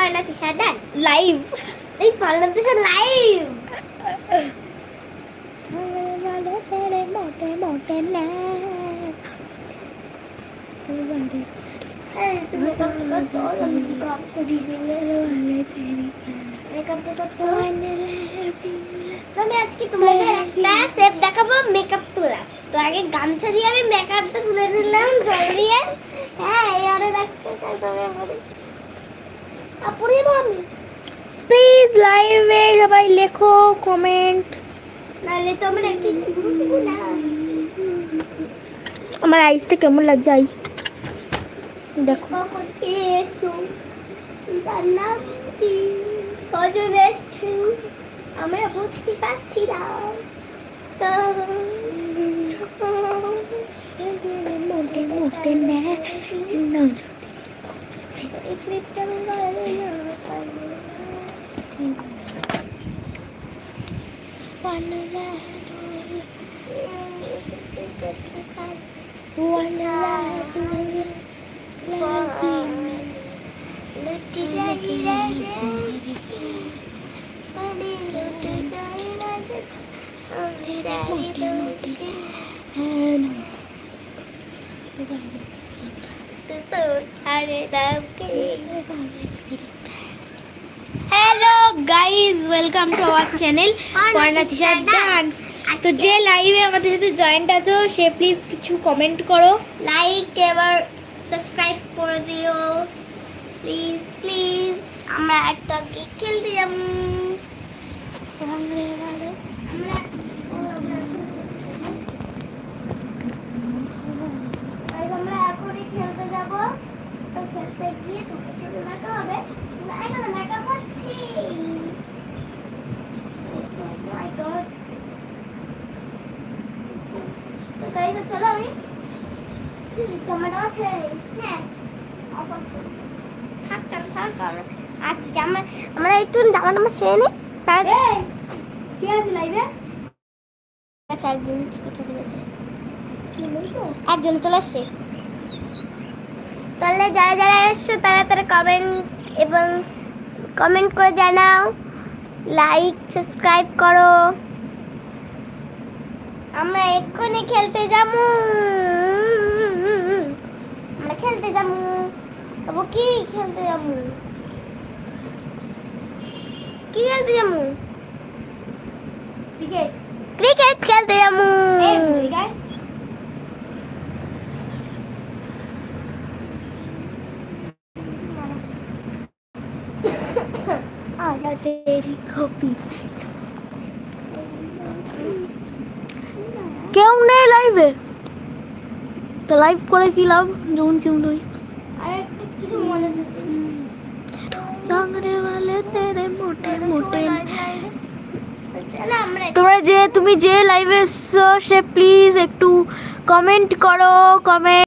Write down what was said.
Parna Tisha dance live. এই Parna Tisha live. तेरे मोटे मोटे नाक আমি আজকে তোমাদের একটা স্টেপ দেখাবো মেকআপ তোলা। তো আগে গামছা দিয়ে আমি মেকআপটা তুলে দিলাম জল দিয়ে। হ্যাঁ এবারে দেখতে আপুরি আমি প্লিজ লাইভে সবাই লেখো কমেন্ট, নালে তো আমরা কিছু বুঝবো না। আমার আইসটা কেমন লাগছে আই দেখো। এসো তার নাম কি কজন এসছো আমরা বুঝতে পারছি না। মোটে মোটে না hello guys welcome to our channel Parna Tisha dance. তো যে লাইভে আমাদের সাথে জয়েন্ট আছো সে প্লিজ কিছু কমেন্ট করো, লাইক এবার সাবস্ক্রাইব করে দিও প্লিজ প্লিজ। আমরা একটা কি খেলতে যাব, আমরা এখনই খেলতে যাব। তো খেলতে গিয়ে তোকে শুরু করতে হবে। এখন মেকআপ হচ্ছে। মাই গড। তো গাইস চলো আমি জামাটা আছে। হ্যাঁ অফ আছে। থাক চলো থাক আচ্ছা জামা আমরা একটু জামাটা ছেড়ে নিই। তার কি আছে লাইভে? আচ্ছা একদিন থেকে চলে গেছে। একজন চলে আসছে। তাহলে যারা যারা এসছো তারা তারা কমেন্ট করে জানাও, লাইক সাবস্ক্রাইব করো। আমরা এক্ষুনি খেলতে যাবো। আমরা খেলতে যাবো। তবু কি খেলতে যাবো? কি খেলতে যাবো? ক্রিকেট। ক্রিকেট খেলতে যাবো। तेरी कॉपी क्यों नहीं लाइव है? तो लाइव करे की लाभ जोन क्यों नहीं? अरे किसी मने डांगरे वाले तेरे मोटे मोटे। তোমরা যে তুমি যে লাইভে এসছো সে প্লিজ একটু কমেন্ট করো। কমেন্ট